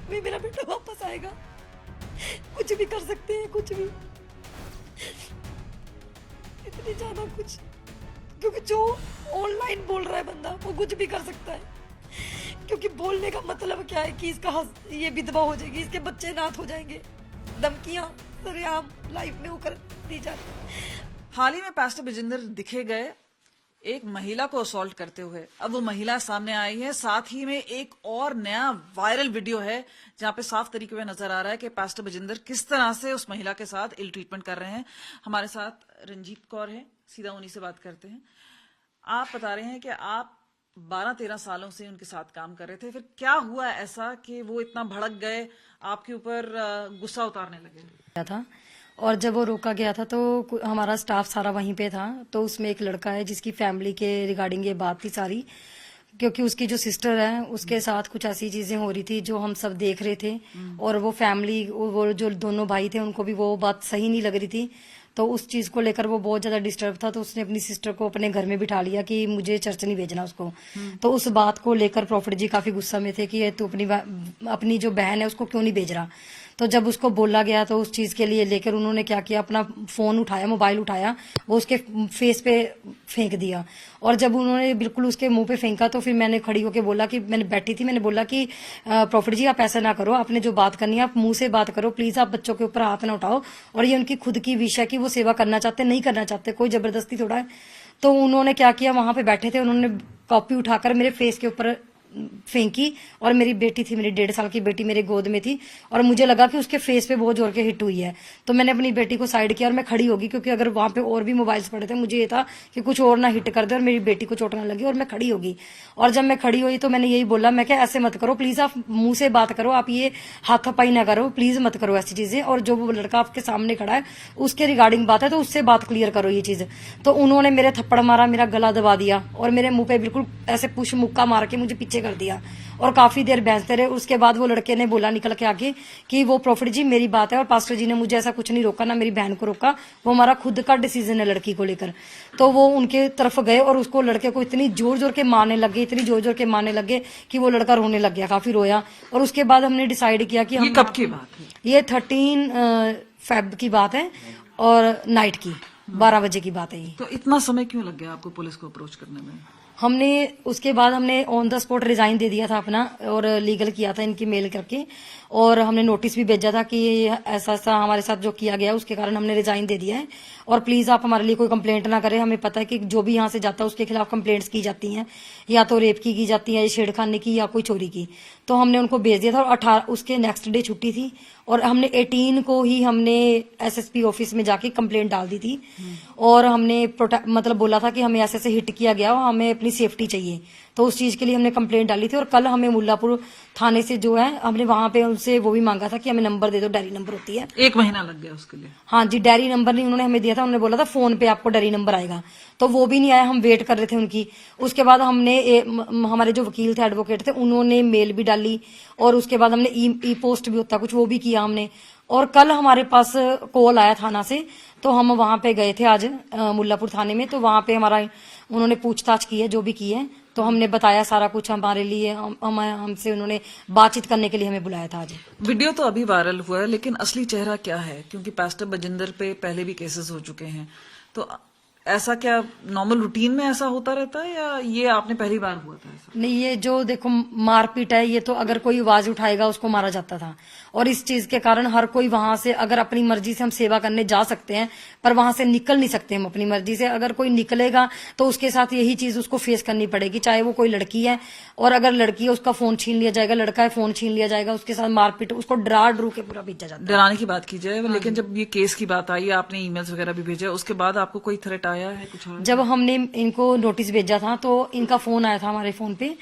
में मेरा बेटा वापस आएगा। कुछ भी कर सकते हैं, कुछ भी, इतनी ज्यादा कुछ, क्योंकि जो ऑनलाइन बोल रहा है बंदा वो कुछ भी कर सकता है। क्योंकि बोलने का मतलब क्या है कि इसका ये विधवा हो जाएगी, इसके बच्चे नाथ हो जाएंगे, धमकियां सरेआम लाइफ में वो कर दी जाती। हाल ही में पास्टर बिजेंद्र दिखे गए एक महिला को असॉल्ट करते हुए। अब वो महिला सामने आई है, साथ ही में एक और नया वायरल वीडियो है जहां पे साफ तरीके में नजर आ रहा है कि पास्टर बिजेंद्र किस तरह से उस महिला के साथ इल ट्रीटमेंट कर रहे हैं। हमारे साथ रंजीत कौर है, सीधा उन्हीं से बात करते हैं। आप बता रहे हैं कि आप 12-13 सालों से उनके साथ काम कर रहे थे, फिर क्या हुआ ऐसा कि वो इतना भड़क गए, आपके ऊपर गुस्सा उतारने लगे? था और जब वो रोका गया था तो हमारा स्टाफ सारा वहीं पे था। तो उसमें एक लड़का है जिसकी फैमिली के रिगार्डिंग ये बात थी सारी, क्योंकि उसकी जो सिस्टर है उसके साथ कुछ ऐसी चीजें हो रही थी जो हम सब देख रहे थे। और वो फैमिली, वो जो दोनों भाई थे उनको भी वो बात सही नहीं लग रही थी। तो उस चीज को लेकर वो बहुत ज्यादा डिस्टर्ब था। तो उसने अपनी सिस्टर को अपने घर में बिठा लिया कि मुझे चर्च नहीं भेजना उसको। तो उस बात को लेकर प्रॉफिट जी काफी गुस्सा में थे कि तू अपनी जो बहन है उसको क्यों नहीं भेज रहा। तो जब उसको बोला गया तो उस चीज के लिए लेकर उन्होंने क्या किया, अपना फोन उठाया, मोबाइल उठाया, वो उसके फेस पे फेंक दिया। और जब उन्होंने बिल्कुल उसके मुंह पे फेंका तो फिर मैंने खड़ी होकर बोला कि, मैंने बैठी थी, मैंने बोला कि प्रॉफिट जी आप ऐसा ना करो, आपने जो बात करनी है आप मुंह से बात करो, प्लीज आप बच्चों के ऊपर हाथ ना उठाओ। और ये उनकी खुद की विश है कि वो सेवा करना चाहते, नहीं करना चाहते, कोई जबरदस्ती थोड़ा है। तो उन्होंने क्या किया, वहां पे बैठे थे, उन्होंने कॉपी उठाकर मेरे फेस के ऊपर फेंकी। और मेरी बेटी थी, मेरी 1.5 साल की बेटी मेरे गोद में थी, और मुझे लगा कि उसके फेस पे बहुत जोर के हिट हुई है। तो मैंने अपनी बेटी को साइड किया और मैं खड़ी होगी, क्योंकि अगर वहां पे और भी मोबाइल्स पड़े थे, मुझे ये था कि कुछ और ना हिट कर दे और मेरी बेटी को चोट ना लगे, और मैं खड़ी होगी। और जब मैं खड़ी हुई तो मैंने यही बोला, मैं क्या ऐसे मत करो प्लीज, आप मुंह से बात करो, आप ये हाथापाई ना करो, प्लीज मत करो ऐसी चीजें। और जो वो लड़का आपके सामने खड़ा है उसके रिगार्डिंग बात है तो उससे बात क्लियर करो ये चीज। तो उन्होंने मेरे थप्पड़ मारा, मेरा गला दबा दिया और मेरे मुंह पे बिल्कुल ऐसे पुश मुक्का मार के मुझे पीछे कर दिया। और काफी देर बहसते रहे। उसके बाद वो लड़के ने बोला निकल के आगे कि वो प्रॉफिट जी मेरी बात है और पास्टर जी ने मुझे ऐसा कुछ नहीं रोका, ना मेरी बहन को रोका, वो हमारा खुद का डिसीजन है लड़की को लेकर। तो वो उनके तरफ गए और उसको, लड़के को इतनी जोर जोर के मारने लगे, इतनी जोर जोर के मारने लगे कि वो लड़का रोने लग गया, काफी रोया। और उसके बाद हमने डिसाइड किया कि हम, कब की बात है? ये 13 फेब की बात है और नाइट की 12 बजे की बात है ये। तो इतना समय क्यों लग गया आपको पुलिस को अप्रोच करने में? हमने उसके बाद हमने ऑन द स्पॉट रिजाइन दे दिया था अपना, और लीगल किया था इनकी मेल करके, और हमने नोटिस भी भेजा था कि ऐसा ऐसा हमारे साथ जो किया गया उसके कारण हमने रिजाइन दे दिया है। और प्लीज आप हमारे लिए कोई कंप्लेंट ना करें। हमें पता है कि जो भी यहाँ से जाता है उसके खिलाफ कंप्लेंट्स की जाती हैं, या तो रेप की जाती है, या छेड़खानी की, या कोई चोरी की। तो हमने उनको भेज दिया था। और 18 उसके नेक्स्ट डे छुट्टी थी, और हमने 18 को ही हमने एसएसपी ऑफिस में जाके कंप्लेंट डाल दी थी। और हमने मतलब बोला था कि हमें ऐसे से हिट किया गया, हमें अपनी सेफ्टी चाहिए। तो उस चीज के लिए हमने कंप्लेंट डाली थी। और कल हमें मुल्लापुर थाने से जो है, हमने वहां पे उनसे वो भी मांगा था कि हमें नंबर दे दो, डायरी नंबर होती है। 1 महीना लग गया उसके लिए? हाँ जी, डायरी नंबर नहीं उन्होंने हमें दिया था, उन्होंने बोला था फोन पे आपको डायरी नंबर आएगा, तो वो भी नहीं आया। हम वेट कर रहे थे उनकी। उसके बाद हमने हमारे जो वकील थे, एडवोकेट थे, उन्होंने मेल भी डाली, और उसके बाद हमने ई पोस्ट भी होता कुछ, वो भी किया हमने। और कल हमारे पास कॉल आया थाना से, तो हम वहां पे गए थे आज मुल्लापुर थाने में। तो वहां पे हमारा उन्होंने पूछताछ की है, जो भी की है, तो हमने बताया सारा कुछ हमारे लिए। हमसे उन्होंने बातचीत करने के लिए हमें बुलाया था आज। वीडियो तो अभी वायरल हुआ है, लेकिन असली चेहरा क्या है? क्योंकि पास्टर बजिंदर पे पहले भी केसेस हो चुके हैं, तो ऐसा क्या नॉर्मल रूटीन में ऐसा होता रहता है, या ये आपने पहली बार हुआ था ऐसा? नहीं, ये जो देखो मारपीट है, ये तो अगर कोई आवाज उठाएगा उसको मारा जाता था। और इस चीज के कारण हर कोई वहां से, अगर अपनी मर्जी से हम सेवा करने जा सकते हैं, पर वहां से निकल नहीं सकते हम अपनी मर्जी से। अगर कोई निकलेगा तो उसके साथ यही चीज उसको फेस करनी पड़ेगी, चाहे वो कोई लड़की है। और अगर लड़की है उसका फोन छीन लिया जाएगा, लड़का है फोन छीन लिया जाएगा, उसके साथ मारपीट, उसको डरा डरू के पूरा भेजा जाता है। डराने की बात की जाए, लेकिन जब ये केस की बात आई, आपने ईमेल्स वगैरह भी भेजा, उसके बाद आपको कोई थ्रेट आया है कुछ? जब हमने इनको नोटिस भेजा था तो इनका फोन आया था हमारे फोन पे,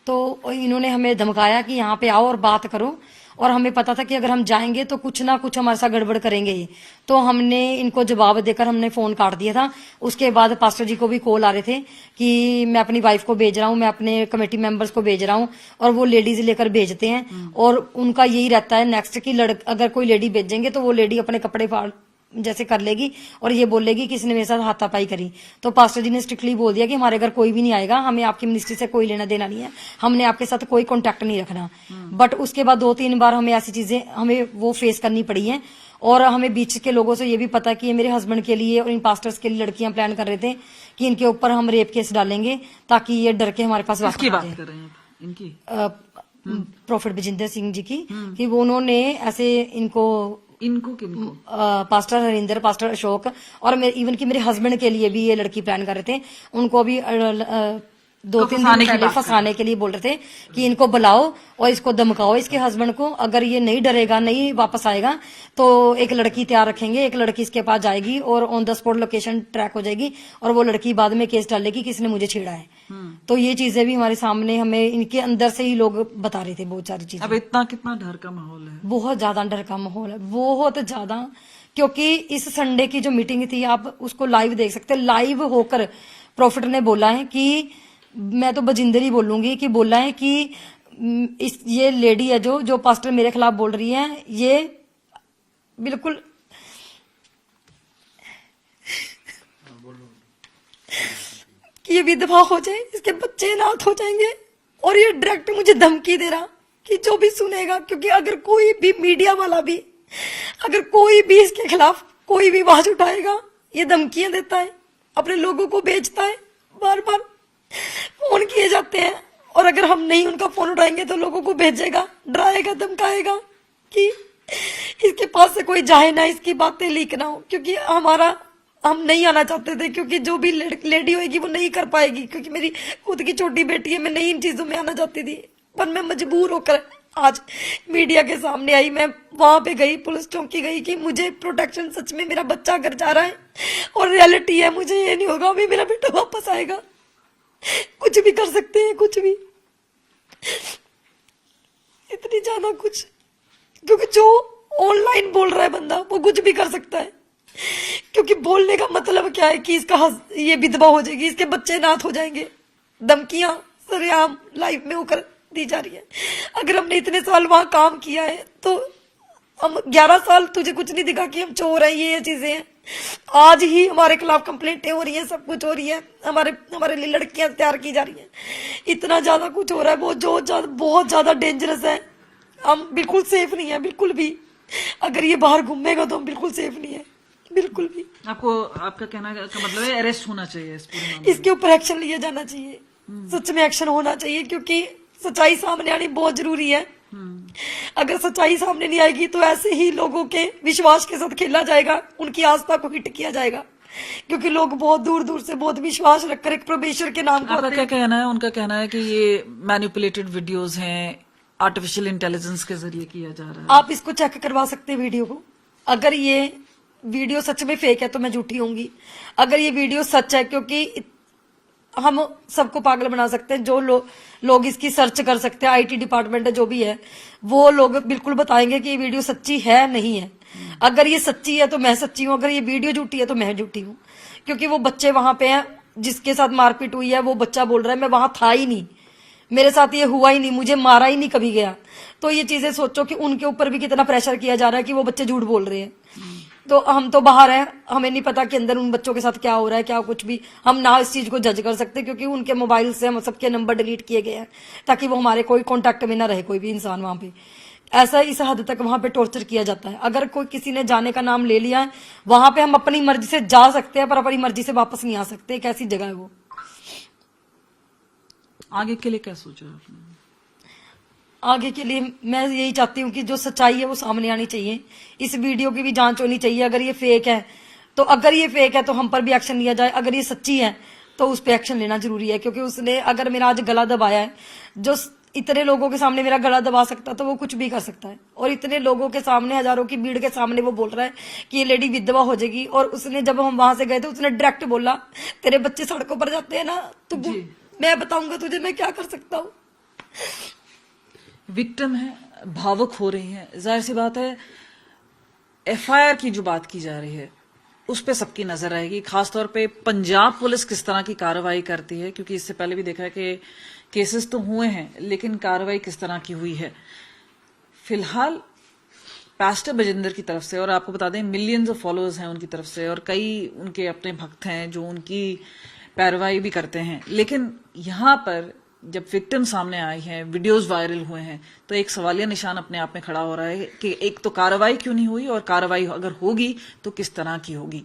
तो इन्होंने हमें धमकाया कि यहाँ पे आओ और बात करो। और हमें पता था कि अगर हम जाएंगे तो कुछ ना कुछ हमारे साथ गड़बड़ करेंगे ये। तो हमने इनको जवाब देकर हमने फोन काट दिया था। उसके बाद पास्टर जी को भी कॉल आ रहे थे कि मैं अपनी वाइफ को भेज रहा हूँ, मैं अपने कमेटी मेंबर्स को भेज रहा हूँ, और वो लेडीज लेकर भेजते हैं। और उनका यही रहता है नेक्स्ट कि अगर कोई लेडी भेजेंगे तो वो लेडी अपने कपड़े फाड़ जैसे कर लेगी और ये बोल लेगी कि इसने मेरे साथ हाथापाई करी। तो पास्टर जी ने स्ट्रिक्टली बोल दिया कि हमारे घर कोई भी नहीं आएगा, हमें आपकी मिनिस्ट्री से कोई लेना देना नहीं है, हमने आपके साथ कोई कॉन्टेक्ट नहीं रखना। बट उसके बाद 2-3 बार हमें ऐसी चीजें हमें वो फेस करनी पड़ी है। और हमें बीच के लोगों से ये भी पता कि ये मेरे हस्बैंड के लिए और इन पास्टर्स के लिए लड़कियां प्लान कर रहे थे कि इनके ऊपर हम रेप केस डालेंगे ताकि ये डर के हमारे पास वापस किसकी आ बात जाए। कर रहे हैं आप? इनकी प्रॉफिट विजेंद्र सिंह जी की, कि वो उन्होंने ऐसे इनको किनको? पास्टर हरिंदर, पास्टर अशोक और इवन कि मेरे हस्बैंड के लिए भी ये लड़की प्लान कर रहे थे। उनको भी 2-3 दिन पहले फंसाने के लिए बोल रहे थे कि इनको बुलाओ और इसको धमकाओ, इसके हस्बैंड को, अगर ये नहीं डरेगा, नहीं वापस आएगा तो एक लड़की तैयार रखेंगे, एक लड़की इसके पास जाएगी और on the spot location track हो जाएगी और वो लड़की बाद में केस डालेगी कि किसने मुझे छेड़ा है। तो ये चीजें भी हमारे सामने, हमें इनके अंदर से ही लोग बता रहे थे बहुत सारी चीजें। अब इतना कितना डर का माहौल है? बहुत ज्यादा डर का माहौल है, बहुत ज्यादा। क्योंकि इस संडे की जो मीटिंग थी, आप उसको लाइव देख सकते हैं। लाइव होकर प्रॉफिट ने बोला है कि, मैं तो बजिंदर ही बोलूंगी, कि बोला है कि ये लेडी है जो पास्टर मेरे खिलाफ बोल रही है, ये बिल्कुल कि ये विधवा हो जाए, इसके बच्चे अनाथ हो जाएंगे। और ये डायरेक्ट मुझे धमकी दे रहा कि जो भी सुनेगा, क्योंकि अगर कोई भी मीडिया वाला भी, अगर कोई भी इसके खिलाफ कोई भी आवाज उठाएगा, ये धमकियां देता है, अपने लोगों को भेजता है, बार बार फोन किए जाते हैं। और अगर हम नहीं उनका फोन उठाएंगे तो लोगों को भेजेगा, डराएगा, धमकाएगा कि इसके पास से कोई जाए ना, इसकी बातें लीक ना हो। क्योंकि हम नहीं आना चाहते थे, क्योंकि जो भी लेडी होगी वो नहीं कर पाएगी, क्योंकि मेरी खुद की छोटी बेटी है, मैं नहीं इन चीजों में आना चाहती थी। पर मैं मजबूर होकर आज मीडिया के सामने आई। मैं वहां पे गई, पुलिस चौकी गई कि मुझे प्रोटेक्शन, सच में मेरा बच्चा घर जा रहा है और रियलिटी है, मुझे ये नहीं होगा अभी मेरा बेटा वापस आएगा। कुछ भी कर सकते हैं, कुछ भी, इतनी ज्यादा कुछ, क्योंकि जो ऑनलाइन बोल रहा है बंदा वो कुछ भी कर सकता है। क्योंकि बोलने का मतलब क्या है कि इसका ये विधवा हो जाएगी, इसके बच्चे अनाथ हो जाएंगे। धमकियां सरेआम लाइफ में होकर दी जा रही है। अगर हमने इतने साल वहां काम किया है तो हम 11 साल तुझे कुछ नहीं दिखा कि हम चोर हैं, ये चीजें हैं। आज ही हमारे खिलाफ कंप्लेंटें हो रही हैं, सब कुछ हो रही है, हमारे लिए लड़कियां तैयार की जा रही हैं। इतना ज्यादा कुछ हो रहा है, बहुत ज्यादा डेंजरस है। हम बिल्कुल सेफ नहीं है, बिल्कुल भी। अगर ये बाहर घूमेगा तो हम बिल्कुल सेफ नहीं है, बिल्कुल भी। आपका कहना का मतलब है अरेस्ट होना चाहिए इस पूरे मामले में? इसके ऊपर एक्शन लिया जाना चाहिए, सच में एक्शन होना चाहिए, क्योंकि सच्चाई सामने आनी बहुत जरूरी है। अगर सच्चाई सामने नहीं आएगी तो ऐसे ही लोगों के विश्वास के साथ खेला जाएगा, उनकी आस्था को हिट किया जाएगा। क्योंकि लोग बहुत दूर दूर से बहुत विश्वास रखकर एक प्रोबेशर के नाम को आपका क्या कहना है? उनका कहना है कि ये मैनिपुलेटेड वीडियोस हैं, आर्टिफिशियल इंटेलिजेंस के जरिए किया जा रहा है। आप इसको चेक करवा सकते हैं वीडियो को। अगर ये वीडियो सच में फेक है तो मैं झूठी होंगी। अगर ये वीडियो सच है, क्योंकि हम सबको पागल बना सकते हैं, जो लोग इसकी सर्च कर सकते हैं, आईटी डिपार्टमेंट जो भी है वो लोग बिल्कुल बताएंगे कि ये वीडियो सच्ची है नहीं है। अगर ये सच्ची है तो मैं सच्ची हूँ, अगर ये वीडियो झूठी है तो मैं झूठी हूँ। क्योंकि वो बच्चे वहां पे हैं जिसके साथ मारपीट हुई है, वो बच्चा बोल रहा है मैं वहां था ही नहीं, मेरे साथ ये हुआ ही नहीं, मुझे मारा ही नहीं कभी गया। तो ये चीजें सोचो कि उनके ऊपर भी कितना प्रेशर किया जा रहा है कि वो बच्चे झूठ बोल रहे हैं। तो हम तो बाहर हैं, हमें नहीं पता कि अंदर उन बच्चों के साथ क्या हो रहा है, क्या कुछ भी। हम ना इस चीज को जज कर सकते, क्योंकि उनके मोबाइल से हम सबके नंबर डिलीट किए गए हैं ताकि वो हमारे कोई कांटेक्ट में ना रहे कोई भी इंसान वहां पे। ऐसा इस हद तक वहां पे टॉर्चर किया जाता है। अगर कोई किसी ने जाने का नाम ले लिया है, वहां पे हम अपनी मर्जी से जा सकते हैं पर अपनी मर्जी से वापस नहीं आ सकते। एक ऐसी जगह है वो। आगे के लिए क्या सोचा आपने? आगे के लिए मैं यही चाहती हूँ कि जो सच्चाई है वो सामने आनी चाहिए। इस वीडियो की भी जांच होनी चाहिए। अगर ये फेक है तो हम पर भी एक्शन लिया जाए। अगर ये सच्ची है तो उस पर एक्शन लेना जरूरी है, क्योंकि उसने अगर मेरा आज गला दबाया है, जो इतने लोगों के सामने मेरा गला दबा सकता तो वो कुछ भी कर सकता है। और इतने लोगों के सामने, हजारों की भीड़ के सामने वो बोल रहा है कि ये लेडी विधवा हो जाएगी। और उसने, जब हम वहां से गए थे, उसने डायरेक्ट बोला तेरे बच्चे सड़कों पर जाते हैं ना, तो मैं बताऊंगा तुझे मैं क्या कर सकता हूँ। विक्टिम है, भावुक हो रही है, जाहिर सी बात है। एफआईआर की जो बात की जा रही है उस पे सबकी नजर रहेगी, खासतौर पे पंजाब पुलिस किस तरह की कार्रवाई करती है, क्योंकि इससे पहले भी देखा है कि केसेस तो हुए हैं लेकिन कार्रवाई किस तरह की हुई है। फिलहाल पास्टर बजिंदर की तरफ से, और आपको बता दें मिलियंस ऑफ फॉलोअर्स हैं उनकी तरफ से और कई उनके अपने भक्त हैं जो उनकी पैरवाई भी करते हैं, लेकिन यहाँ पर जब विक्टिम सामने आई है, वीडियोस वायरल हुए हैं, तो एक सवालिया निशान अपने आप में खड़ा हो रहा है कि एक तो कार्रवाई क्यों नहीं हुई और कार्रवाई अगर होगी तो किस तरह की होगी।